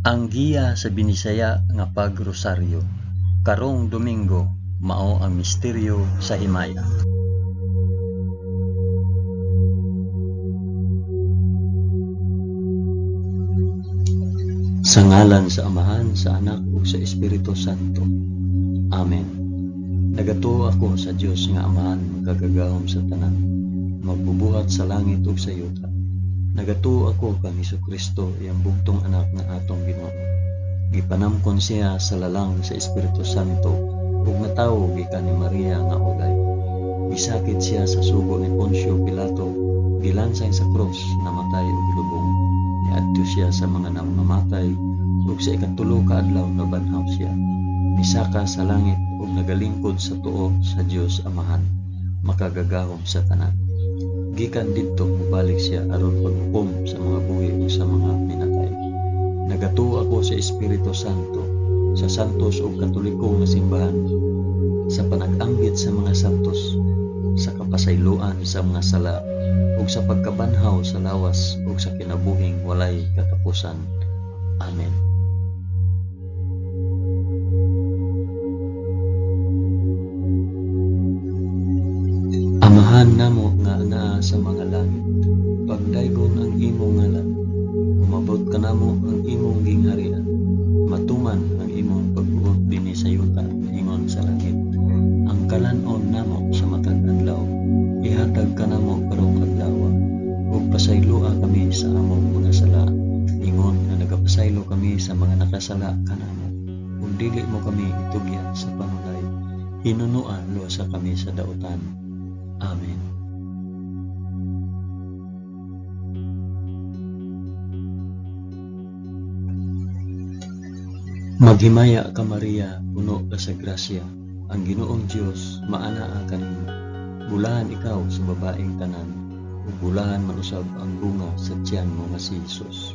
Ang giya sa Binisaya nga pagrosaryo. Karong Domingo mao ang misteryo sa himaya. Sa ngalan sa Amahan, sa Anak ug sa Espiritu Santo. Amen. Nagatuo ako sa Dios nga Amahan magkagagahom sa tanan, magbubuhat sa langit ug sa yuta. Nagatuo ako kang Hesukristo iyang bugtong anak nga atong Ginoo. Gipanamkon siya sa lalang sa Espiritu Santo ug natawo gikan ni Maria nga ulay. Gisakit siya sa sugo ni Poncio Pilato, gilansay sa krus, namatay ug lubong. Niadto siya sa mga namamatay ug sa ikatulo ka adlaw nabanhaw siya. Misaka sa langit ug nagalingkod sa tuo sa Dios Amahan, makagagahom sa tanan. Gikan didto mobalik siya aron paghukom sa mga buhi ug sa mga minatay. Nagatuo ako sa Espiritu Santo, sa santos ug katoliko nga simbahan, sa panag-anggit sa mga santos, sa kapasayloan sa mga sala, ug sa pagkabanhaw sa lawas ug sa kinabuhing walay katapusan. Amen. Amahan namo nga anaa sa mga langit, pagdaygon ang imong ngalan, umabot ka namo ang imong gingharian, matuman ang imong pagbuot dinhi sa yuta ingon sa langit. Ang kalanon namo sa matag adlaw, ihatag ka namo karong adlaw, ug pasayloa kami sa among mga sala, ingon nga nagapasaylo kami sa mga nakasala kanamo, ug dili mo kami itugyan sa panulay, hinunua luwasa kami sa dautan. Amen. Maghimaya ka Maria, puno ka sa grasya, ang Ginoong Dios maanaa kanimo. Bulahan ikaw sa babaeng tanan, ug bulahan man usab ang bunga sa tiyan mo nga si Hesus.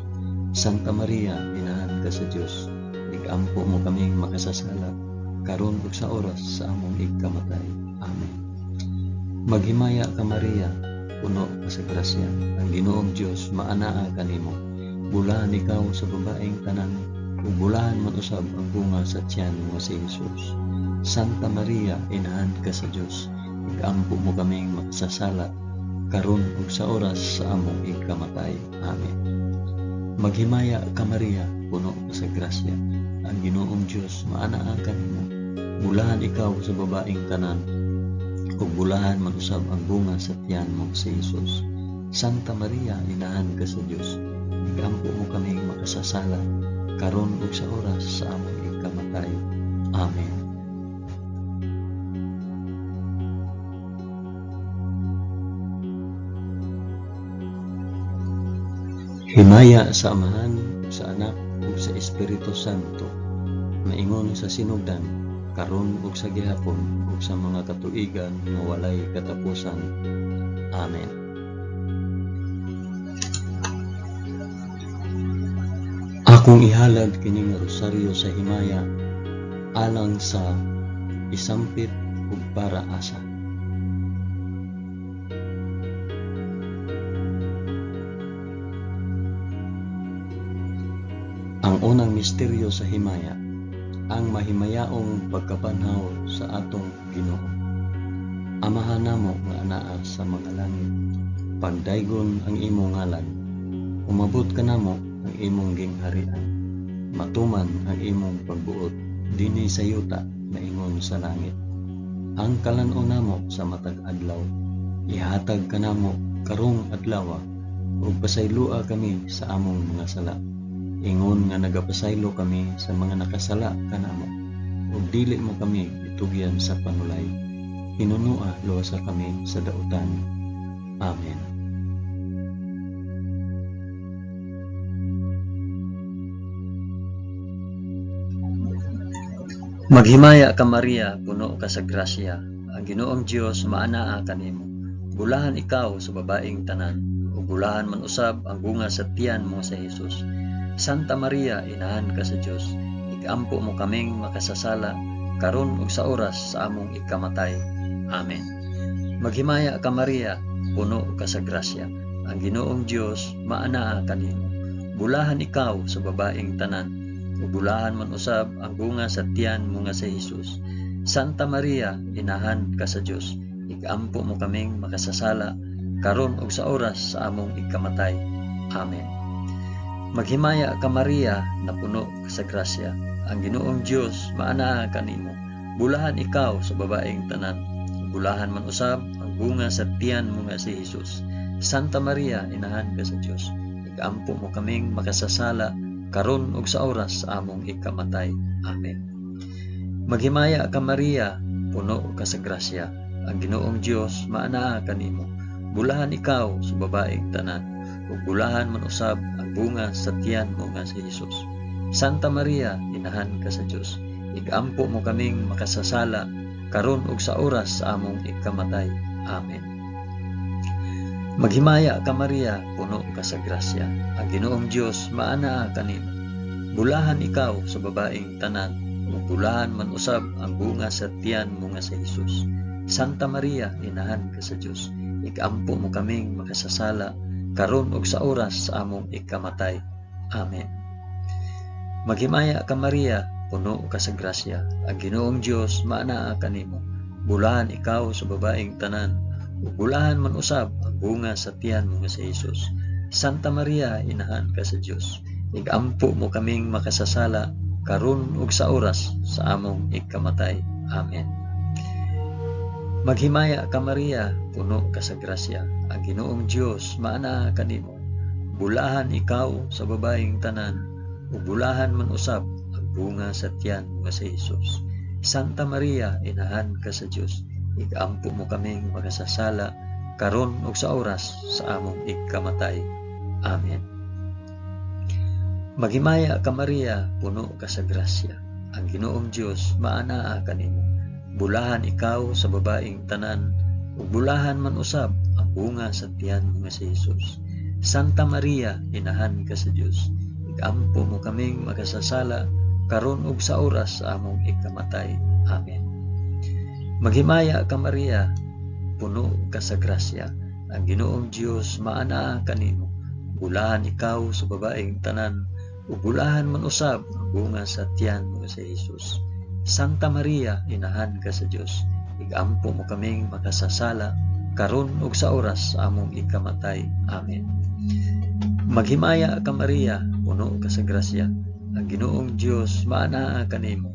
Santa Maria, inahan ka sa Dios, igampo mo kaming makasasala, karon ug sa oras sa among igkamatay. Amen. Maghimaya ka Maria, puno ka sa grasya, ang Ginoong Dios maanaa kanimo. Bulahan ikaw sa babaeng tanan, ug bulahan man usab ang bunga sa tiyan mo si Hesus. Santa Maria, inahan ka sa Dios, igampo mo kaming makasasala, karon ug sa oras sa among igkamatay. Amen. Maghimaya ka Maria, puno ka sa grasya, ang Ginoong Dios maanaa kanimo. Bulahan ikaw sa babaeng tanan, ug bulahan man usab ang bunga sa tiyan mo si Hesus. Santa Maria, inahan ka sa Dios, igampo mo kaming makasasala, karon ug sa oras sa among igkamatay. Amen. Himaya sa Amahan, sa Anak ug sa Espiritu Santo, maingon sa sinugdan, karon ug sa gihapon ug sa mga katuigan nga walay katapusan. Amen. Akong ihalad kining rosaryo sa himaya alang sa isampit ug para asa. Ang unang misteryo sa himaya, ang mahimayaong pagkabanhaw sa atong Ginoo. Amahan namo nga anaa sa mga langit, pagdaygon ang imong ngalan, umabot ka namo ang imong gingharian, matuman ang imong pagbuot dinhi sa yuta na ingon sa langit. Ang kalanon namo sa matag adlaw, ihatag ka namo karong adlaw, ug pasayloa kami sa among mga sala, ingon nga nagapasaylo kami sa mga nakasala kanamo, ug dili mo kami itugyan sa panulay, hinunua luwasa kami sa dautan. Amen. Maghimaya ka Maria, puno ka sa grasya, ang Ginoong Dios maanaa kanimo. Bulahan ikaw sa babaeng tanan, ug bulahan man usab ang bunga sa tiyan mo sa Hesus. Santa Maria, inahan ka sa Dios, igampo mo kaming makasasala, karon ug sa oras sa among igkamatay. Amen. Maghimaya ka Maria, puno ka sa grasya, ang Ginoong Dios maanaa kanimo. bulahan ikaw sa babaeng tanan, ug bulahan man usab ang bunga sa tiyan mo nga si Jesus. Santa Maria, inahan ka sa Dios, igampo mo kaming makasasala, karon ug sa oras sa among ikamatay. Amen. Maghimaya ka Maria, na puno ka sa grasya, ang Ginoong Dios maanaa kanimo. Bulahan ikaw sa babaeng tanan, bulahan man usab ang bunga sa tiyan mo nga si Jesus. Santa Maria, inahan ka sa Dios, igampo mo kaming makasasala, karon ug sa oras sa among ikamatay. Amen. Maghimaya ka Maria, puno ka sa grasya, ang Ginoong Dios maanaa kanimo. Bulahan ikaw sa babaeng tanan, ug bulahan man usab ang bunga sa tiyan mo nga si Jesus. Santa Maria, inahan ka sa Dios, igampo mo kaming makasasala, karon ug sa oras sa among ikamatay. Amen. Maghimaya ka Maria, puno ka sa grasya, ang Ginoong Dios maanaa kanimo. Bulahan ikaw sa babaeng tanan, ug bulahan man usab ang bunga sa tiyan mo nga si Jesus. Santa Maria, inahan ka sa Dios, igampo mo kaming makasasala, karon ug sa oras sa among ikamatay. Amen. Maghimaya ka Maria, puno ka sa grasya, ang Ginoong Dios maanaa kanimo. Bulahan ikaw sa babaeng tanan, ug bulahan man usab ang bunga sa tiyan mo nga si Jesus. Santa Maria, inahan ka sa Dios, igampo mo kaming makasasala, karon ug sa oras sa among ikamatay. Amen. Maghimaya ka Maria, puno ka sa grasya, ang Ginoong Dios maanaa kanimo. Bulahan ikaw sa babaeng tanan, ug bulahan man usab ang bunga sa tiyan mo nga si Jesus. Santa Maria, inahan ka sa Dios, igampo mo kaming makasasala, karon ug sa oras sa among ikamatay. Amen. Maghimaya ka Maria, puno ka sa grasya, ang Ginoong Dios maanaa kanimo. Bulahan ikaw sa babaeng tanan, ug bulahan man usab ang bunga sa tiyan mo nga si Jesus. Santa Maria, inahan ka sa Dios, igampo mo kaming makasasala, karon ug sa oras sa among ikamatay. Amen. Maghimaya ka Maria, puno ka sa grasya, ang Ginoong Dios maanaa kanimo. Bulahan ikaw sa babaeng tanan, ug bulahan man usab ang bunga sa tiyan mo nga si Jesus. Santa Maria, inahan ka sa Dios, igampo mo kaming makasasala, karon ug sa oras sa among ikamatay. Amen. Maghimaya ka Maria, puno ka sa grasya, ang Ginoong Dios maanaa kanimo.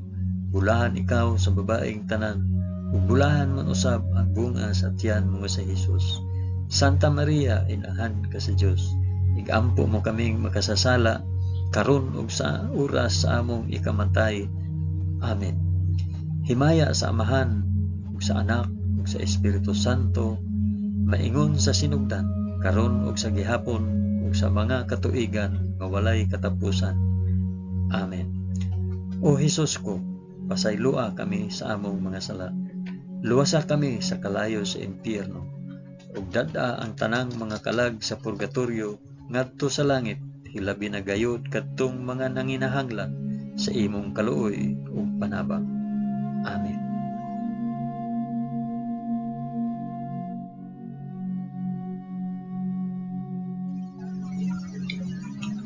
Bulahan ikaw sa babaeng tanan, ug bulahan man usab ang bunga sa tiyan mo nga si Jesus. Santa Maria, inahan ka sa Dios, igampo mo kaming makasasala, karon ug sa oras sa among ikamatay. Amen. Himaya sa Amahan, ug sa Anak, ug sa Espiritu Santo, maingon sa sinugdan, karon ug sa gihapon, ug sa mga katuigan nga walay katapusan. Amen. O Hesus ko, pasaylua kami sa among mga sala. Luwasa kami sa kalayo sa impyerno, ug dad-a ang tanang mga kalag sa purgatorio ngadto sa langit, hilabi na gayud kadtong mga nanginahanglan sa imong kaluoy ug panabang. Amen.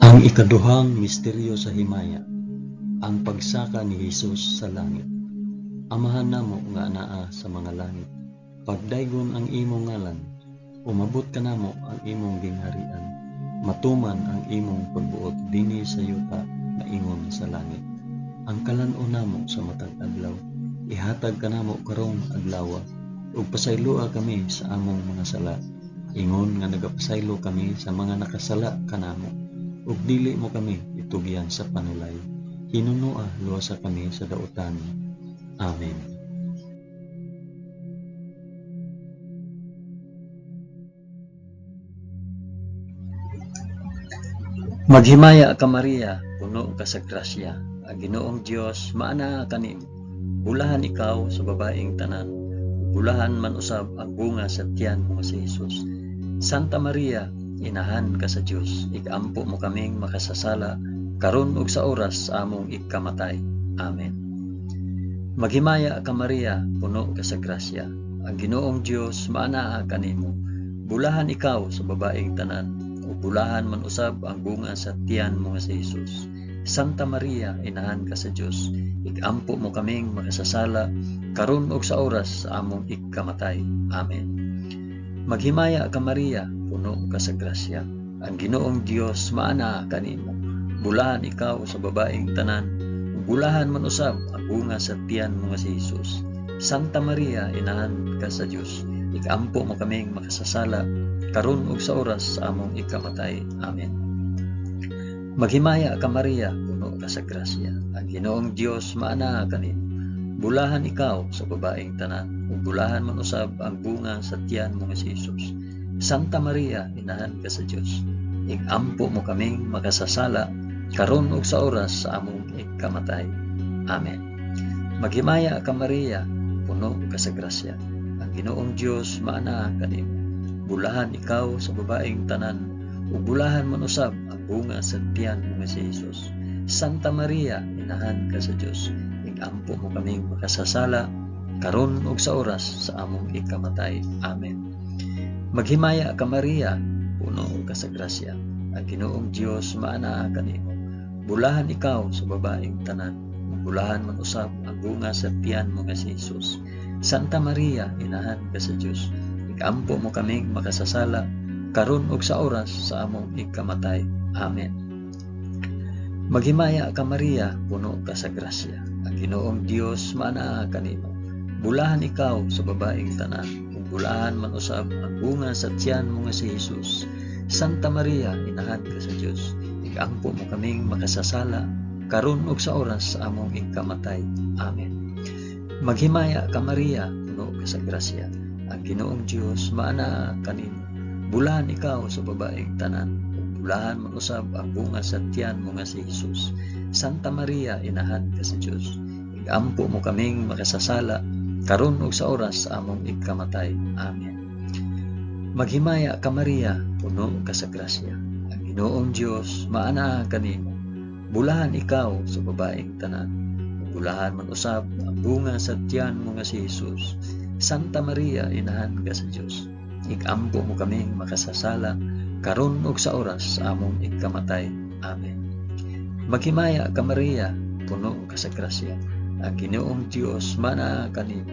Ang ikaduhang misteryo sa himaya, ang pagsaka ni Jesus sa langit. Amahan namo nga anaa sa mga langit, pagdaygon ang imong ngalan, umabot ka namo ang imong gingharian, matuman ang imong pagbuot dinhi sa yuta na ingon sa langit. Ang kalan-o namo sa matag adlaw, ihatag ka namo karong adlaw, ug pasaylua kami sa among mga sala, ingon nga nagapasaylo kami sa mga nakasala kanamo, ug dili mo kami itugyan sa panulay, hinunua luwasa kami sa dautan. Amen. Maghimaya ka Maria, puno ka sa grasya, ang Ginoong Dios maanaa kanimo. Bulahan ikaw sa babaeng tanan, bulahan man usab ang bunga sa tiyan mo si Jesus. Santa Maria, inahan ka sa Dios, igampo mo kaming makasasala, karon ug sa oras sa among ikamatay. Amen. Maghimaya ka Maria, puno ka sa grasya, ang Ginoong Dios maanaa kanimo. Bulahan ikaw sa babaeng tanan, ug bulahan man usab ang bunga sa tiyan mo nga si Jesus. Santa Maria, inahan ka sa Dios, igampo mo kaming makasasala karon ug sa oras sa among ikamatay. Amen. Maghimaya ka Maria, puno ka sa grasya. Ang Ginoong Dios maana kanimo. Bulahan ikaw sa babaeng tanan, ug bulahan man usab ang bunga sa tiyan mo nga si Jesus. Santa Maria, inahan ka sa Dios, igampo mo kaming makasasala karon ug sa oras sa among ikamatay. Amen. Maghimaya ka Maria, puno ka sa grasya. Ang Ginoong Dios maana kanimo. Bulahan ikaw sa babaeng tanan, ug bulahan man usab ang bunga sa tiyan mo nga si Jesus. Santa Maria, inahan ka sa Dios, igampo mo kaming makasasala karon ug sa oras sa among ikamatay. Amen. Maghimaya ka Maria, puno ka sa grasya. Ang Ginoong Dios maana kanimo. Bulahan ikaw sa babaeng tanan, ug bulahan man usab ang bunga sa tiyan mo nga si Jesus. Santa Maria, inahan ka sa Dios, igampo mo kaming makasasala karon ug sa oras sa among ikamatay. Amen. Maghimaya ka Maria, puno ka sa grasya. Ang Ginoong Dios maana kanimo. Bulahan ikaw sa babaeng tanan, ug bulahan man usab ang bunga sa tiyan mo nga si Jesus. Santa Maria, inahan ka sa Dios, igampo mo kaming makasasala karon ug sa oras sa among ikamatay. Amen. Maghimaya ka Maria, puno ka sa grasya. Ang Ginoong Dios maana kanimo. Bulahan ikaw sa babaeng tanan, ug bulahan man usab ang bunga sa tiyan mo nga si Jesus. Santa Maria, inahan ka sa Dios, igampo mo kaming makasasala karon ug sa oras sa among ikamatay. Amen. Maghimaya ka Maria, puno ka sa grasya. Ang Ginoong Dios maana kanimo. Bulahan ikaw sa babaeng tanan, ug bulahan man usab ang bunga sa tiyan mo nga si Jesus. Santa Maria, inahan ka sa Dios, igampo mo kaming makasasala karon ug sa oras sa among ikamatay. Amen. Maghimaya ka Maria, puno ka sa grasya. Ang Ginoong Dios maana kanimo. Bulahan ikaw sa babaeng tanan, ug bulahan man usab ang bunga sa tiyan mo nga si Jesus. Santa Maria, inahan ka sa Dios, igampo mo kaming makasasala karon ug sa oras sa among ikamatay. Amen. Maghimaya ka Maria, puno ka sa grasya. Ang Ginoong Dios maana kanimo.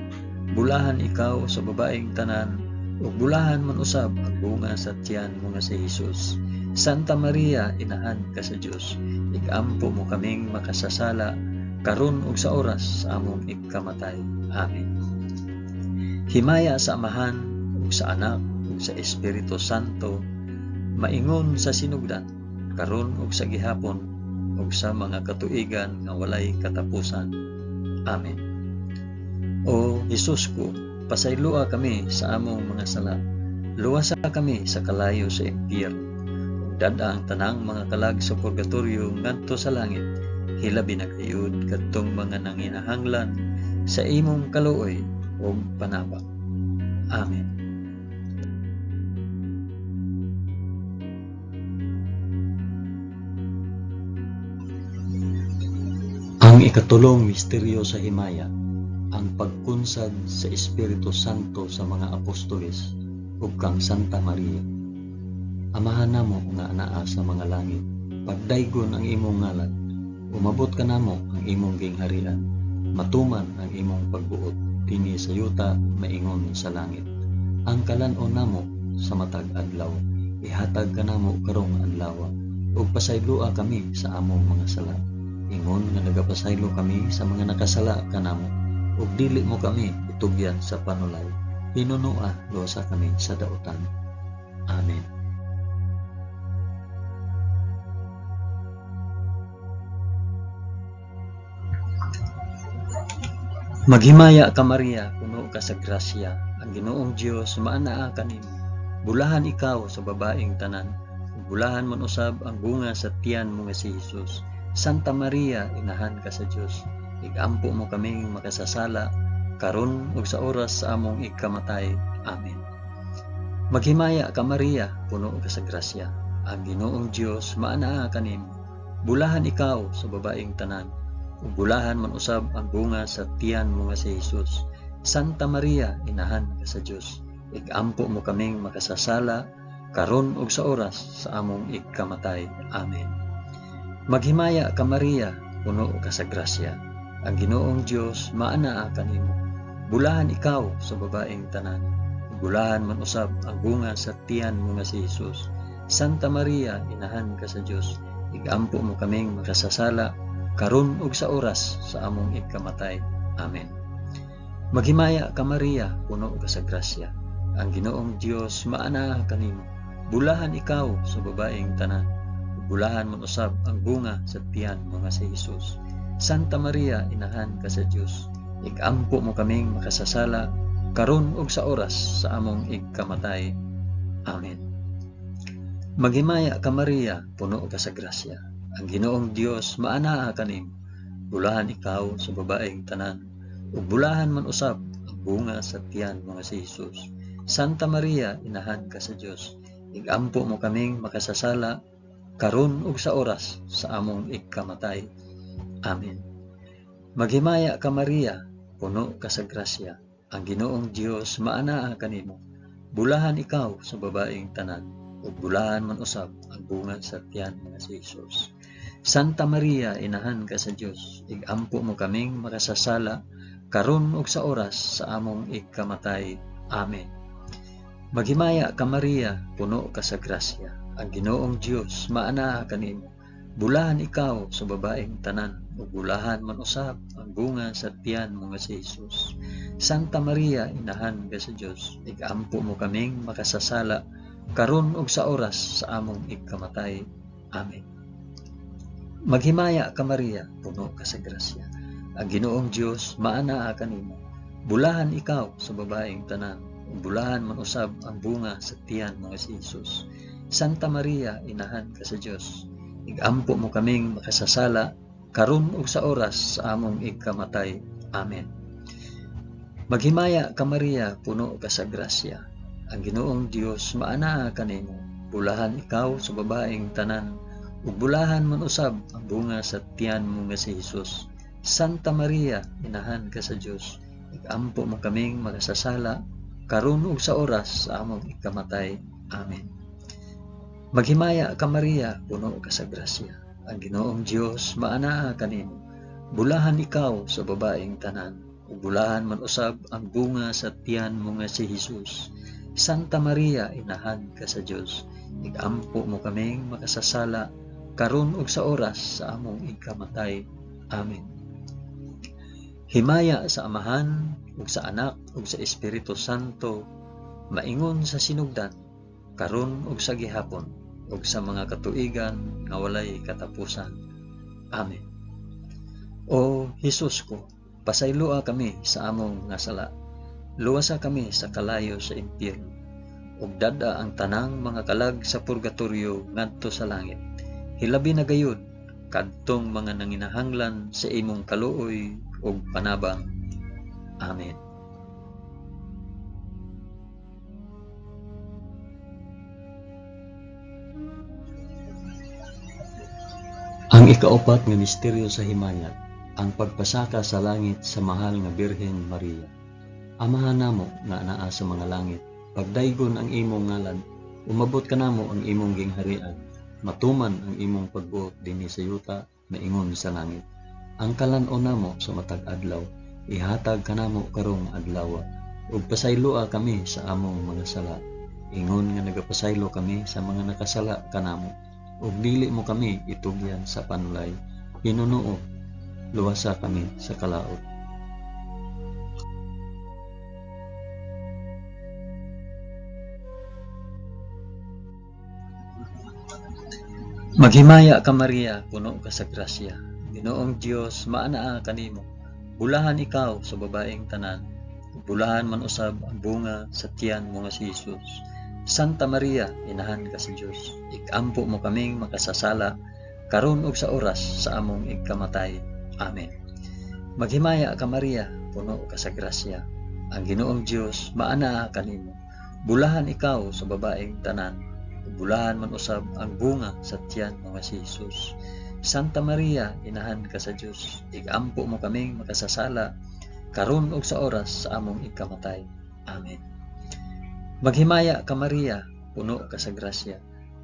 Bulahan ikaw sa babaeng tanan, ug bulahan man usab ang bunga sa tiyan mo nga si Jesus. Santa Maria, inahan ka sa Dios, igampo mo kaming makasasala karon ug sa oras sa among ikamatay. Amen. Himaya sa Amahan ug sa Anak ug sa Espiritu Santo, maingon sa sinugdan karon ug sa gihapon ug sa mga katuigan nga walay katapusan. Amen. O Jesus ko, pasaylua kami sa among mga sala. Luwasa kami sa kalayo sa impyerno. Ug dada ang tanang mga kalag sa purgatorio ngadto sa langit. Hilabi na kayud kadtong mga nanginahanglan sa imong kaluoy ug panabak. Amen. Ang ikatulong misteryo sa himaya, ang pagkunsad sa Espiritu Santo sa mga apostoles ug kang Santa Maria. Amahan namo nga anaa sa mga langit, pagdaygon ang imong ngalan, umabot ka namo ang imong gingharian, matuman ang imong pagbuot dinhi sa yuta maingon sa langit. Ang kalan-on namo sa matag adlaw, ihatag ka namo karong adlaw, ug pasaylua kami sa among mga sala. Ingon nga nagapasaylo kami sa mga nakasala kanamo, ug dili mo kami itugyan sa panulay. Hinunua luwasa kami sa dautan. Amen. Maghimaya ka Maria, puno ka sa grasya. Ang Ginoong Dios maanaa kanimo. Bulahan ikaw sa babaeng tanan, ug bulahan man usab ang bunga sa tiyan mo nga si Jesus. Santa Maria, inahan ka sa Dios, igampo mo kaming makasasala karon ug sa oras sa among ikamatay. Amen. Maghimaya ka Maria, puno ka sa grasya. Ang Ginoong Dios maanaa kanimo. Bulahan ikaw sa babaeng tanan, ug bulahan man usab ang bunga sa tiyan mo nga si Jesus. Santa Maria, inahan ka sa Dios, igampo mo kaming makasasala karon ug sa oras sa among ikamatay. Amen. Maghimaya ka Maria, puno ka sa grasya. Ang Ginoong Dios maanaa kanimo. Bulahan ikaw sa babaeng tanan. Bulahan man usab ang bunga sa tiyan mo nga si Jesus. Santa Maria, inahan ka sa Dios. Igampo mo kaming makasasala karon ug sa oras sa among ikamatay. Amen. Maghimaya ka Maria, puno ka sa grasya. Ang Ginoong Dios maanaa kanimo. Bulahan ikaw sa babaeng tanan. Bulahan man usab ang bunga sa tiyan mo nga si Jesus. Santa Maria, inahan ka sa Dios. Igampo mo kaming makasasala karon ug sa oras sa among ikamatay. Amen. Maghimaya ka Maria, puno ka sa grasya. Ang Ginoong Dios maanaa kanimo. Bulahan ikaw sa babaeng tanan. Ug bulahan man usab ang bunga sa tiyan mo nga si Jesus. Santa Maria, inahan ka sa Dios. Igampo mo kaming makasasala karon ug sa oras sa among ikamatay. Amen. Maghimaya ka Maria, puno ka sa grasya. Ang Ginoong Dios maanaa kanimo. Bulahan ikaw sa babaeng tanan, ug bulahan man usab ang bunga sa tiyan nga si Jesus. Santa Maria, inahan ka sa Dios. Igampo mo kaming makasasala karon ug sa oras sa among ikamatay. Amen. Maghimaya ka Maria, puno ka sa grasya. Ang Ginoong Dios maanaa kanimo. Bulahan ikaw sa babaeng tanan, ug bulahan man usab ang bunga sa tiyan mo nga si Jesus. Santa Maria, inahan ka sa Dios. Igampo mo kaming makasasala karon ug sa oras sa among ikamatay. Amen. Maghimaya ka Maria, puno ka sa grasya. Ang Ginoong Dios maanaa kanimo. Bulahan ikaw sa babaeng tanan, ug bulahan man usab ang bunga sa tiyan mo nga si Jesus. Santa Maria, inahan ka sa Dios. Igampo mo kaming makasasala karon ug sa oras sa among ikamatay. Amen. Maghimaya ka Maria, puno ka sa grasya. Ang Ginoong Dios maanaa kanimo. Bulahan ikaw sa babaeng tanan, ug bulahan man usab ang bunga sa tiyan mo nga si Jesus. Santa Maria, inahan ka sa Dios. Igampo mo kaming makasasala karon ug sa oras sa among ikamatay. Amen. Maghimaya ka Maria, puno ka sa grasya. Ang Ginoong Dios maanaa kanimo. Bulahan ikaw sa babaeng tanan, ug bulahan man usab ang bunga sa tiyan mo nga si Jesus. Santa Maria, inahan ka sa Dios. Igampo mo kaming makasasala karon ug sa oras sa among ikamatay. Amen. Himaya sa Amahan ug sa Anak ug sa Espiritu Santo, maingon sa sinugdan, karon ug sa gihapon, ug sa mga katuigan nga walay katapusan. Amen. O Hesus ko, pasayloa kami sa among nga sala. Luwasa kami sa kalayo sa impyerno, ug dada ang tanang mga kalag sa purgatorio ngadto sa langit. Hilabi na gayud kadtong mga nanginahanglan sa imong kaluoy ug panabang. Amen. Ang ikaapat nga misteryo sa himaya, ang pagpasaka sa langit sa mahal nga Birhen Maria. Amahan namo nga anaa sa mga langit, pagdaygon ang imong ngalan, umabot ka namo ang imong gingharian, matuman ang imong pagbuot dinhi sa yuta maingon sa langit. Ang kalan-on namo sa matag adlaw, ihatag kanamo karong adlaw, ug pasayloa kami sa among mga sala. Ingon nga nagapasaylo kami sa mga nakasala kanamo, ug dili mo kami itugyan sa panulay. Hinunoo, luwasa kami sa kalaot. Maghimaya ka Maria, puno ka sa grasya. Ginoong Dios maanaa kanimo. Bulahan ikaw sa babaeng tanan, bulahan man usab ang bunga sa tiyan mo nga si Jesus. Santa Maria, inahan ka sa Dios. Igampo mo kaming makasasala karon ug sa oras sa among ikamatay. Amen. Maghimaya ka Maria, puno ka sa grasya. Ang Ginoong Dios maanaa kanimo. Bulahan ikaw sa babaeng tanan, bulahan man usab ang bunga sa tiyan mo nga si Jesus. Santa Maria, inahan ka sa Dios. Igampo mo kaming makasasala karon ug sa oras sa among ikamatay. Amen. Maghimaya ka Maria, puno ka sa grasya.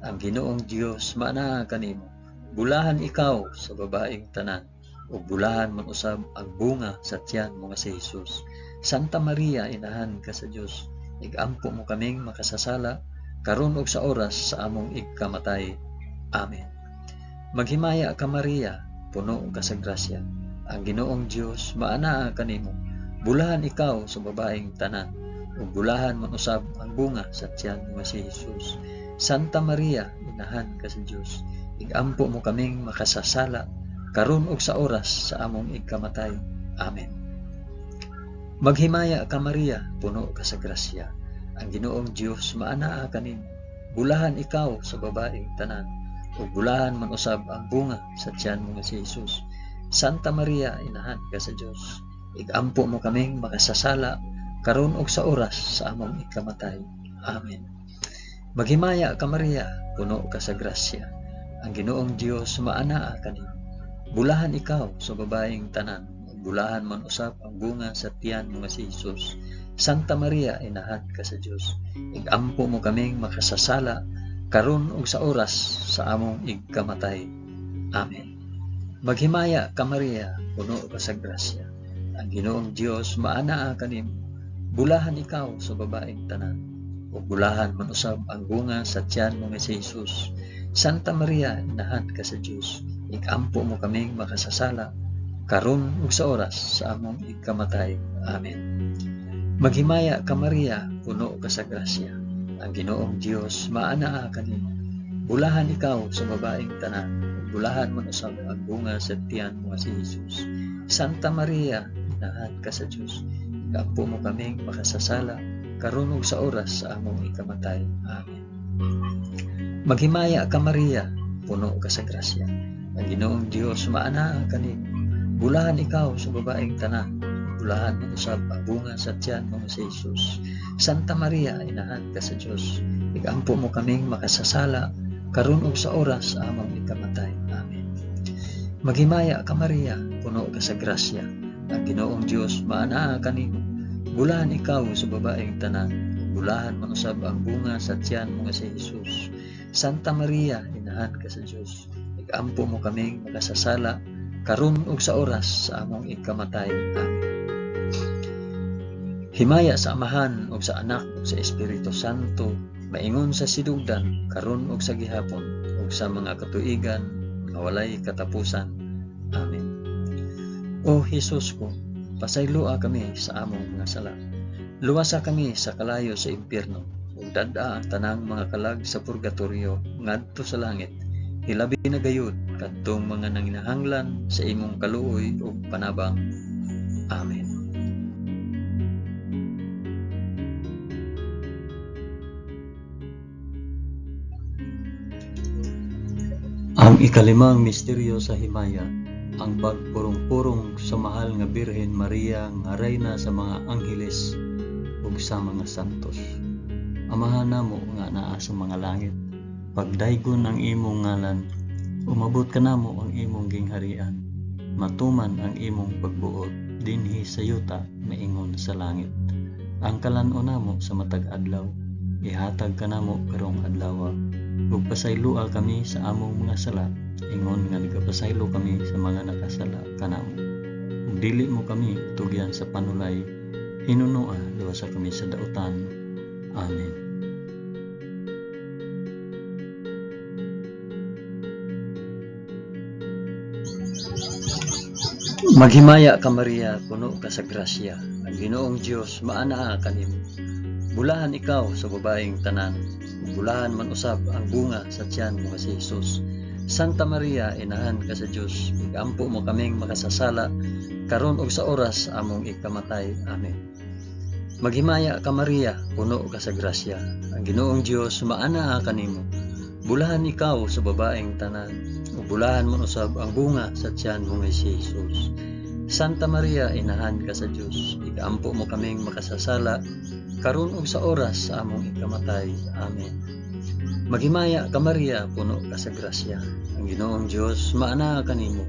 Ang Ginoong Dios maanaa kanimo. Bulahan ikaw sa babaeng tanan, ug bulahan man usab ang bunga sa tiyan mo nga si Jesus. Santa Maria, inahan ka sa Dios, igampo mo kaming makasasala karon ug sa oras sa among igkamatay. Amen. Maghimaya ka Maria, puno ka sa grasya. Ang Ginoong Dios maanaa kanimo. Bulahan ikaw sa babaeng tanan, ug bulahan man usab ang bunga sa tiyan mo nga si Jesus. Santa Maria, inahan ka sa Dios, igampo mo kaming makasasala karon ug sa oras sa among igkamatay. Amen. Maghimaya ka Maria, puno ka sa grasya. Ang Ginoong Dios maanaa kanimo. Bulahan ikaw sa babaeng tanan, ug bulahan man usab ang bunga sa tiyan mo nga si Jesus. Santa Maria, inahan ka sa Dios, igampo mo kaming makasasala karon ug sa oras sa among ikamatay. Amen. Maghimaya ka Maria, puno ka sa grasya. Ang Ginoong Dios maanaa kanimo. Bulahan ikaw sa babaeng tanan, bulahan man usab ang bunga sa tiyan mo nga si Jesus. Santa Maria, inahan ka sa Dios, igampo mo kaming makasasala karon ug sa oras sa among igkamatay. Amen. Maghimaya ka Maria, puno ka sa grasya. Ang Ginoong Dios maanaa kanimo. Bulahan ikaw sa babaeng tanan, ug bulahan man usab ang bunga sa tiyan mo nga si Jesus. Santa Maria, inahan ka sa Dios, igampo mo kaming makasasala karon ug sa oras sa among igkamatay. Amen. Maghimaya ka Maria, puno ka sa grasya. Ang Ginoong Dios maanaa kanimo. Bulahan ikaw sa babaeng tanan, ug bulahan man usab ang bunga sa tiyan mo nga si Jesus. Santa Maria, inahan ka sa Dios, igampo mo kaming makasasala karon ug sa oras sa among ikamatay. Amen. Maghimaya ka Maria, puno ka sa grasya. Ang Ginoong Dios maanaa kanimo. Bulahan ikaw sa babaeng tanan, bulahan man usab ang bunga sa tiyan mo nga si Jesus. Santa Maria, inahan ka sa Dios, igampo mo kaming makasasala karon ug sa oras sa among ikamatay. Amen. Maghimaya ka Maria, puno ka sa grasya. Ang Ginoong Dios maanaa kanimo. Bulahan ikaw sa babaeng tanan, bulahan man usab ang bunga sa tiyan mo nga si Jesus. Santa Maria, inahan ka sa Dios, igampo mo kaming makasasala karon ug sa oras sa among ikamatay. Amen. Himaya sa Amahan ug sa Anak ug sa Espiritu Santo, maingon sa sidugdan karon ug sa gihapon ug sa mga katuigan nga walay katapusan. Amen. O Jesus ko, pasayloa kami sa among mga sala. Luwasa kami sa kalayo sa impyerno, ug dad-a ang tanang mga kalag sa purgatorio ngadto sa langit. Hilabi na gayud kadtong mga nanginahanglan sa imong kaluoy ug panabang. Amen. Ang ikalimang misteryo sa himaya, ang pagpurong-purong sa mahal nga Birhen Maria nga reyna sa mga angheles ug sa mga santos. Amahan namo nga naa sa mga langit, pagdaygon ang imong ngalan, umabot ka namo ang imong gingharian, matuman ang imong pagbuot dinhi sa yuta maingon sa langit. Ang kalan-o namo sa matag adlaw, ihatag ka namo karong adlaw. Ug pasayloa kami sa among mga sala, ingon nga nagapasaylo kami sa mga nakasala kanamo. Ug dili mo kami tugyan sa panulay, hinunoa luwasa kami sa dautan. Amen. Maghimaya ka Maria, puno ka sa grasya. Ang Ginoong Dios maanaa kanimo. Bulahan ikaw sa babaeng tanan, bulahan man usab ang bunga sa tiyan mo nga si Jesus. Santa Maria, inahan ka sa Dios, igampo mo kaming makasasala karon ug sa oras sa among ikamatay. Amen. Maghimaya ka Maria, puno ka sa grasya. Ang Ginoong Dios maanaa kanimo. Bulahan ikaw sa babaeng tanan, ug bulahan man usab ang bunga sa tiyan mo nga si Jesus. Santa Maria, inahan ka sa Dios, igampo mo kaming makasasala karon ug sa oras sa among ikamatay. Amen. Maghimaya ka Maria, puno ka sa grasya. Ang Ginoong Dios maanaa kanimo.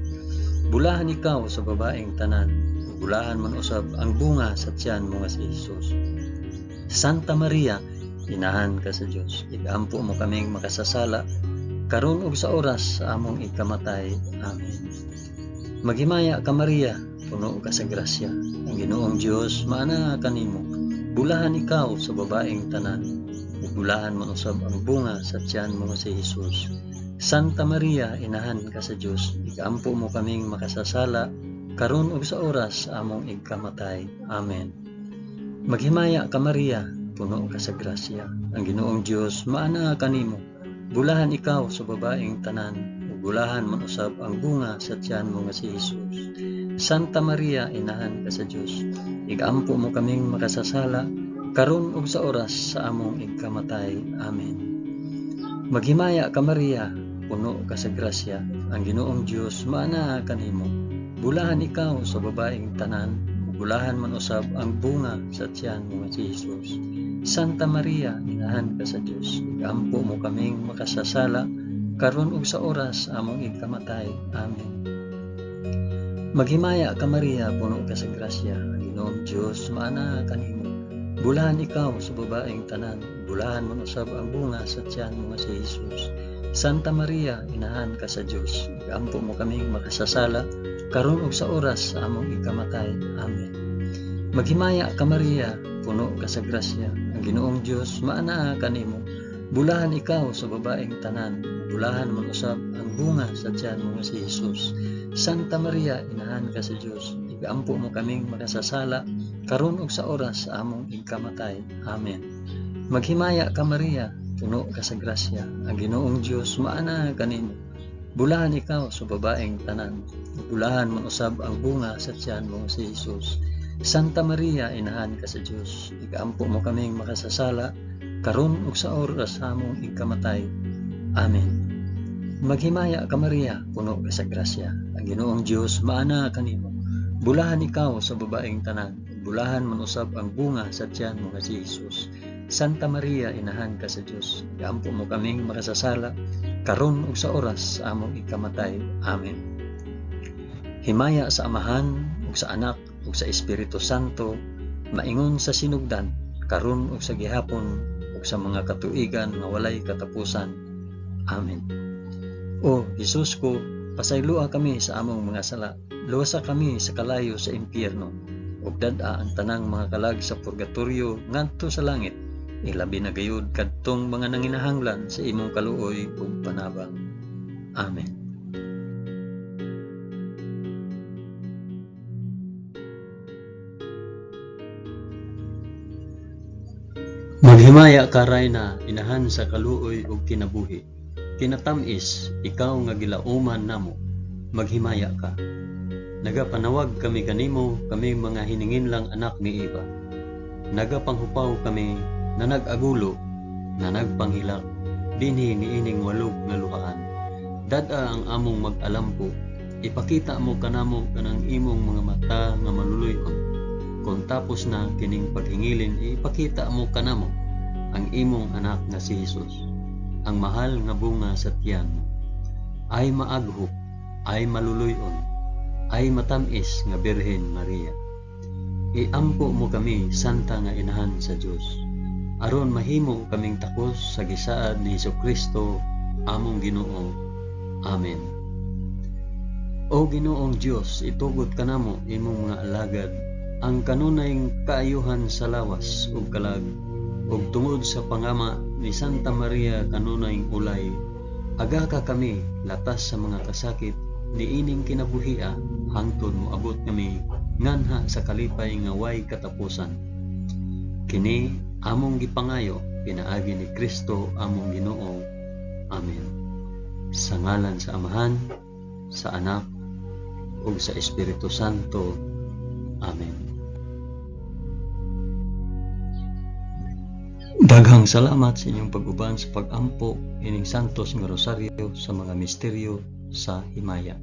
Bulahan ikaw sa babaeng tanan, ug bulahan man usab ang bunga sa tiyan mo nga si Jesus. Santa Maria, inahan ka sa Dios. Igampo mo kaming makasasala karon ug sa oras sa among ikamatay. Amen. Maghimaya ka Maria, puno ka sa grasya. Ang Ginoong Dios maana kanimo. Bulahan ikaw sa babaeng tanan. Ug bulahan man usab ang bunga sa tiyan mo si Jesus. Santa Maria, inahan ka sa Dios. Igampo mo kaming makasasala karon ug sa oras sa among ikamatay. Amen. Maghimaya ka Maria, puno ka sa grasya. Ang Ginoong Dios maana kanimo. Bulahan ikaw sa babaeng tanan, ug bulahan man usab ang bunga sa tiyan mo nga si Jesus. Santa Maria, inahan ka sa Dios. Igampo mo kaming makasasala karon ug sa oras sa among ikamatay. Amen. Maghimaya ka Maria, puno ka sa grasya. Ang Ginoong Dios maana kanimo. Bulahan ikaw sa babaeng tanan, bulahan man usab ang bunga sa tiyan mo nga si Jesus. Santa Maria, inahan ka sa Dios. Igampo mo kaming makasasala karon ug sa oras sa among ikamatay. Amen. Maghimaya ka Maria, puno ka sa grasya. Ang Ginoong Dios maana kanimo. Bulahan ikaw sa babaeng tanan, bulahan man usab ang bunga sa tiyan mo nga si Jesus. Santa Maria, inahan ka sa Dios. Igampo mo kaming makasasala karon ug sa oras sa among ikamatay. Amen. Maghimaya ka Maria, puno ka sa grasya. Ang Ginoong Dios maana kanimo. Bulahan ikaw sa babaeng tanan, bulahan man usab ang bunga sa tiyan mo nga si Jesus. Santa Maria, inahan ka sa Dios. Igampo mo kaming makasasala karon ug sa oras sa among ikamatay. Amen. Maghimaya ka Maria, puno ka sa grasya. Ang Ginoong Dios maana kanimo. Bulahan ikaw sa babaeng tanan, bulahan man usab ang bunga sa tiyan mo si Jesus. Santa Maria, inahan ka sa Dios. Igampo mo kaming makasasala karon ug sa oras sa among ikamatay. Amen. Maghimaya ka Maria, puno ka sa grasya. Ang Ginoong Dios maana kanimo. Bulahan ikaw sa babaeng tanan, bulahan man usab ang bunga sa tiyan mo si Jesus. Santa Maria, inahan ka sa Dios. Igampo mo kaming makasasala karon ug sa oras sa among ikamatay. Amen. Himaya sa Amahan ug sa Anak ug sa Espiritu Santo, maingon sa sinugdan, karon ug sa gihapon ug sa mga katuigan nga walay katapusan. Amen. O Jesus ko, pasaylua kami sa among mga sala, luwasa kami sa kalayo sa impyerno, ug dad-a ang tanang mga kalag sa purgatorio ngadto sa langit. Ilabi na gayud kadtong mga nanginahanglan sa imong kaluoy ug panabang. Amen. Maghimaya ka Rayna, inahan sa kaluoy ug kinabuhi. Kinatamis, ikaw nga gilauman namo. Maghimaya ka. Nagapanawag kami kanimo, kami mga hiningin lang anak ni Eva. Nagapanghupaw kami na nag-agulo, na nagpanghilak, dinhi niining walog nga luhaan. Dad-a ang among mag-alampo, ipakita mo kanamo kanang imong mga mata nga maluluyon. Kung tapos na kining paghingilin, ipakita mo kanamo ang imong anak nga si Jesus. Ang mahal nga bunga sa tiyan, ay maaghop, ay maluluyon, ay matamis nga Birhen Maria. Iampo mo kami, Santa nga Inahan sa Dios, aron mahimo kaming takos sa gisaad ni Jesucristo among Ginoo. Amen. O Ginoong Dios, itugod kanamo imong mga alagad ang kanunayng kaayuhan sa lawas ug kalag, ug tungod sa pangama ni Santa Maria kanunayng ulay, aga ka kami latas sa mga kasakit niining kinabuhia hangtod moabot kami nganha sa kalipay nga way katapusan. Kini among gipangayo pinaagi ni Kristo among Ginoo. Amen. Sa ngalan sa Amahan, sa Anak, ug sa Espiritu Santo. Amen. Daghang salamat sa inyong pag-uban sa pag-ampo ining santos nga rosaryo sa mga misteryo sa himaya.